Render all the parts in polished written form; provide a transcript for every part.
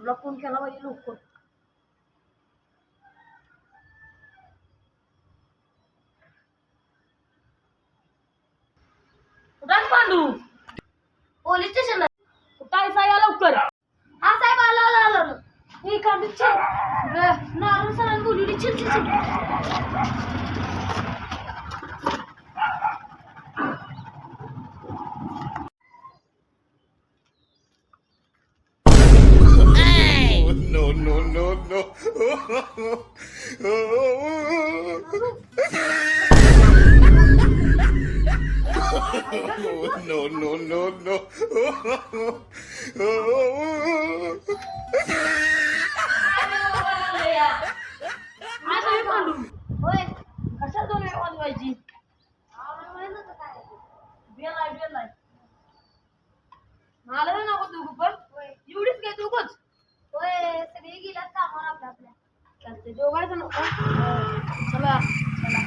तुला फोन केला पाहिजे लवकर. कुठं पांडू? पोलीस स्टेशनला. कुठं आहे साहेब? या लवकर. हा साहेब, आला आला आला. हे कांदे नारायण सरांनी बोलवली. Chill chill chill. No, no, no, no. No, no, no, no. Pandu होय. कशा दोन वेळ वाजवायची? बेलाय मला नाही नको तू पण एवढीच काय तू बघ. होय, सगळे गेल्यात कामावर आपल्या आपल्या. चालते दोघायचं नको. चला चला.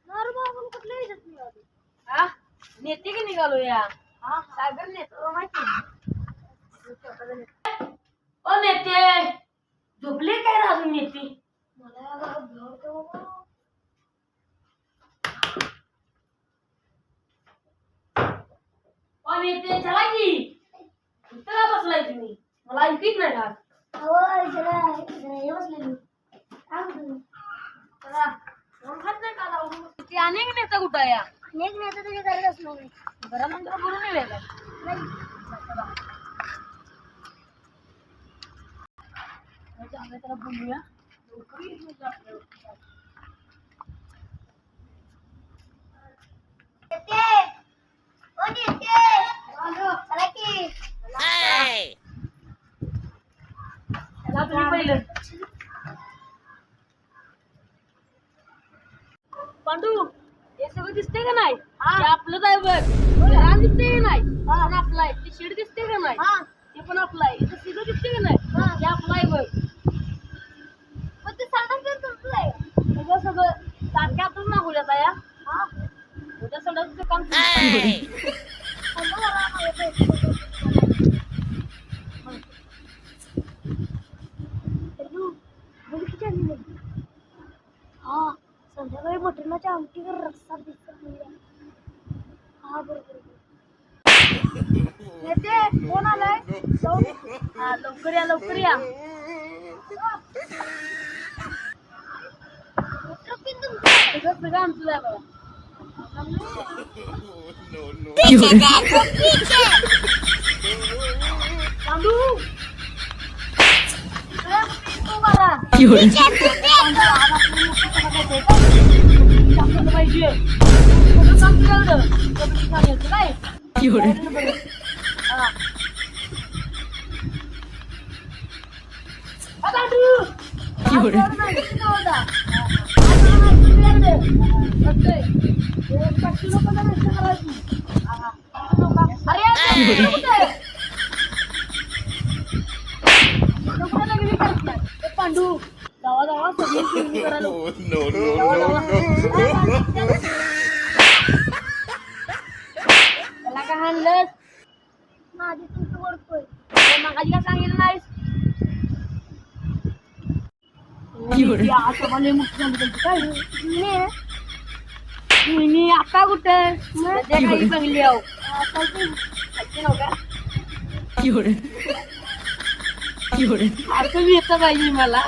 नारू कुठल्या ह्याच्यात निघाली? हा नेते की निघालो या. हा सागर नेते माहिती. ओ नेते झोपले काय रे अजून नेते? मला भेटतो. ओ नेते चला की. इथं बसलाय तुम्ही? मला ऐकत नाही का? होय, जरा हे बसलेली. काय म्हणतो? चला कोण खात नाही का जाऊ? ते अनेक नेता कुठं आहे या? अनेक नेता तुझ्या घरात असणार नाही. घरानंतर बोलून येऊया का? नाही. चला त्याला बोलूया. नेते, ओ नेते, चला की. चला तुम्ही पहिलं. पांडू हे सगळं दिसते का नाही? हे आपलंच आहे बघ. घरात दिसते का नाही? पण आपलं आहे. ते शेड दिसते का नाही? हा, ते पण आपलं आहे. इथं सगळं दिसते का नाही? हे आपलं आहे बघ. मग ते संडास तुमचं आहे. सगळं सगळं टाक्या आपण मागूयात या. हा, उद्या संडासचं काम सुरू. हा, संध्याकाळी मटणाच्या आमटीवर रस्सा दिसत. हा बरोबर. नेते कोण आलाय? हा लवकर या लवकर या. सगळं सगळं आमचं आहे बघा. पांडू पाहिजे काम केलं काय? पांडू जावा जावा सगळी करायला. No, no, no, no. त्याला काय आणलंस? माझी तुमचं ओळखतोय. मगाशी काय सांगितलं नाहीस? असं मला मुख्य काय मी आता कुठे काही चांगली आहो असं मी येतं पाहिजे मला.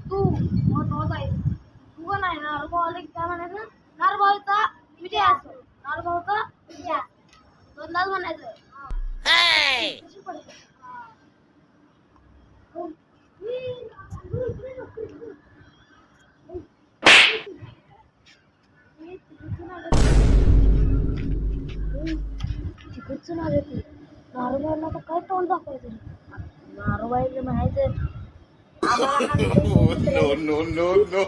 तू महत्वाचा आहे. तू का नाही नारभावाला काय म्हणायचं? नारभावाचा विजय असतो. नारभावाचा विजय दोनदाच म्हणायचं. कशी पडते? चिकटचं नाव येते. नारभावाला तर काय तोंड दाखवायचं? नारभावाला म्हणायचं No, no, no, no.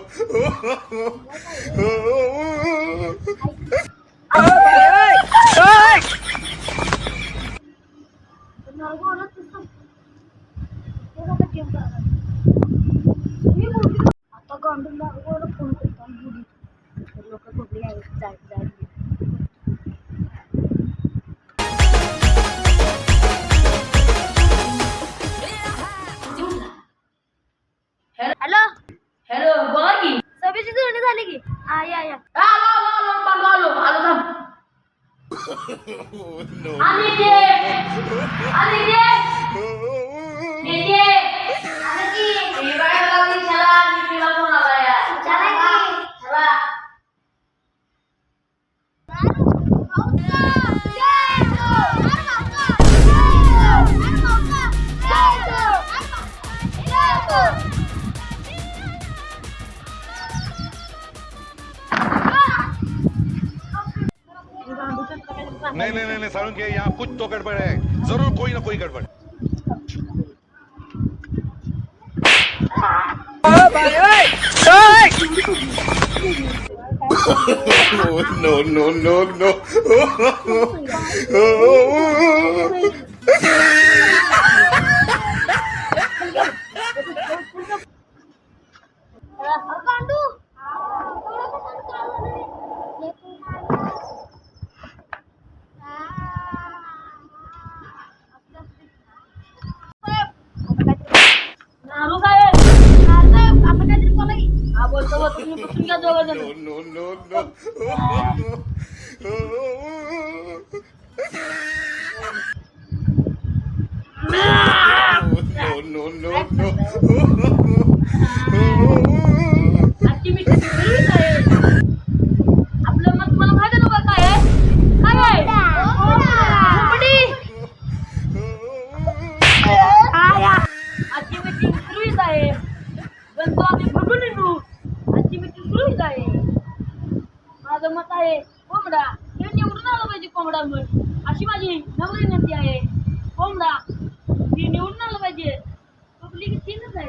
नहीं नहीं नहीं सारुण के यहाँ कुछ तो गड़बड़ है, जरूर कोई ना कोई गड़बड़। No, no, no, no. Pandu नारू साहेब आपण काहीतरी बोला की. हा बोलतो बोलतो तुम्ही बसून घ्या दोघं जण No, no, no, no. No, no, no. आजची मी ठरवीत आहे आपलं मत तुम्हाला माहिती आहे ना बा काय आहे काय आहे आजची मीटिंग सुरूच आहे पण तो आम्ही बघून येऊ आजची मीटिंग सुरूच आहे माझं मत आहे कोंबडा हे निवडून आलं पाहिजे कोंबडा म्हणून अशी माझी नम्र विनंती आहे कोंबडा हे निवडून आलं पाहिजे पब्लिक तीनच आहे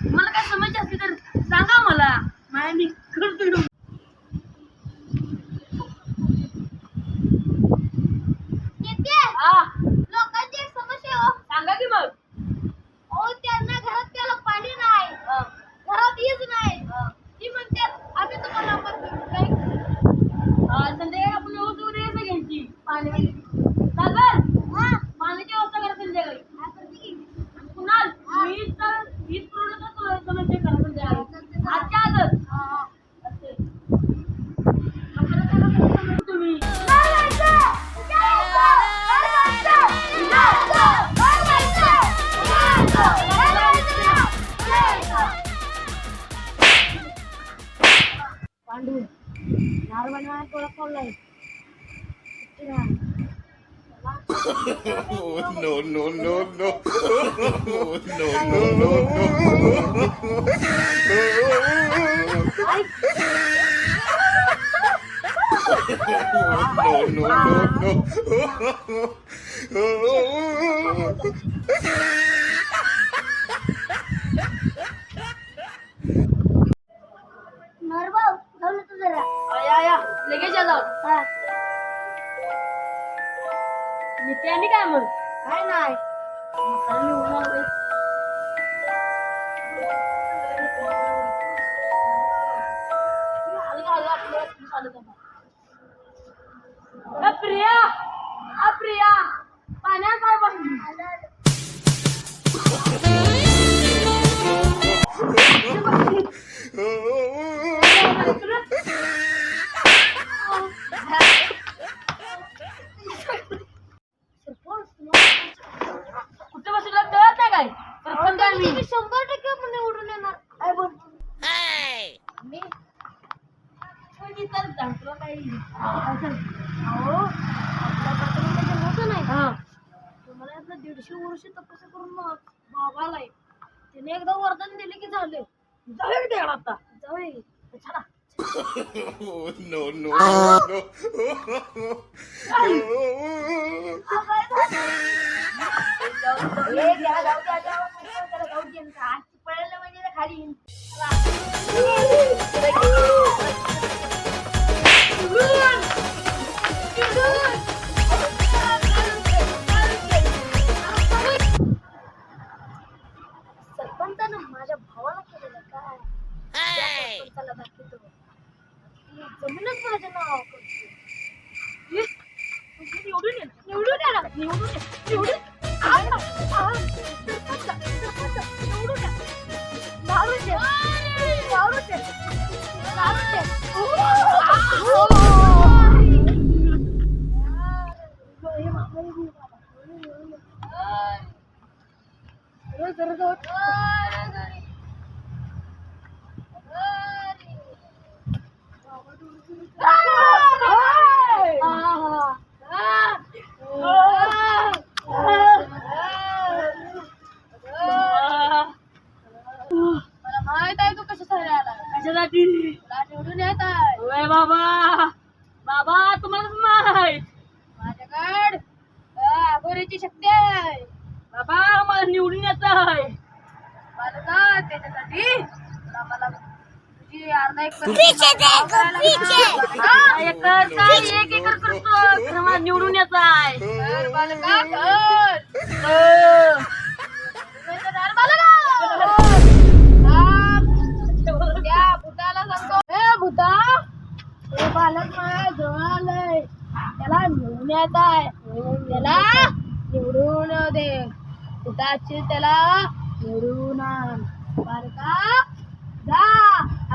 मला काय समज असते तर सांगा मला माझ्या मी करतो हा लोकांची एक समस्या हो. सांगा की मग अहो त्यांना घरात त्याला पाणी नाही घरात वीज नाही ती म्हणतात आम्ही तुम्हाला मत देऊ. काय संध्याकाळी आपण व्यवस्थित यायचं घ्यायची पाणी सागर पाण्याची व्यवस्था करा संध्याकाळी कुणाल वीज पुरवठा समस्या करा संध्याकाळी आजच्या आजच असते. तुम्ही पांडू नारू बनवायला थोडा पडलाय No, no, no, no. No, no, नरभाऊ जाऊन तू जरा या लगेच या जाऊ नित्याने काय मग काय नाही प्रिया पाण्यात काय बसली कुठे बसला कळत नाही काय सरपंच आहे मी 100% आपण निवडून येणार काय बोलतो मी कोणी तर सांगतो काही अहो आपल्या होतं नाही हा तुम्हाला आपलं 150 वर्ष तपस्या करून बाबाला त्याने एकदा वरदान दिले की झाले जाऊया की आता जाऊ चला no, no, no. खाली सरपंचानं माझ्या भावाला केलेलं काय सरपंचाला दाखवतो जमीनच माझ्या नाव निवडून मला माहित आहे तू कशासाठी आला. कशासाठी? तुला निवडून येत आहे. होय बाबा. बाबा तुम्हालाच माहित. माझ्याकडे अघोरीची शक्ती आहे. बाबा मला निवडून येत आहे. मला का त्याच्यासाठी तुला मला तुझी अर्धा एक एकर काय 1 एकर करतो खरं मला निवडून येत आहे. त्या भूताला सांगतो, ए भूता, हे बालक माझ्या जवळ आलंय, त्याला निवडून येत आहे, त्याला निवडून दे. भूताची त्याला निवडून आण. बरं का? जा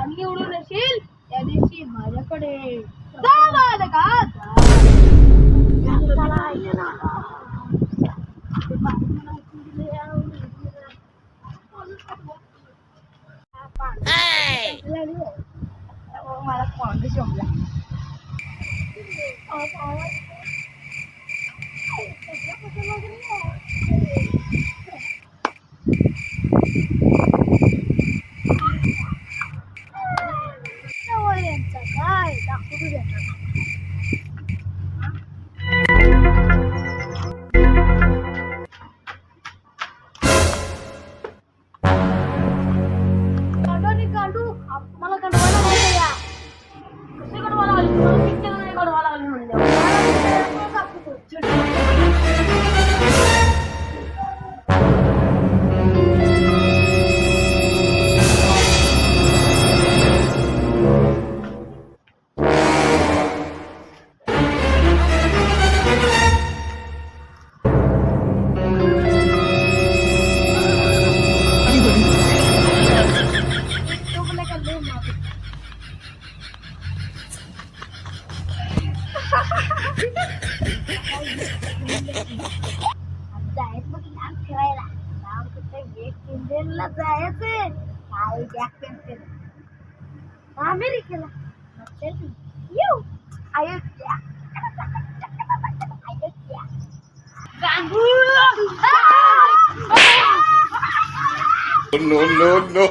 आणि निवडून येशील त्या दिवशी माझ्याकडे जा. बालका मला कॉमेडी जमला. काय दाखवू द्या. मला गडवायला नाही या. कशी गडवायला लागली? मला किती नाही गडवायला लागली म्हणल्यावर. जायचं मग लांब फिरायला. लांब कुठे एक इंडियनला जायचंय. काय बॅक पेन्सिल अमेरिकेला. येऊ Ayodhya. Ayodhya. No, no, no.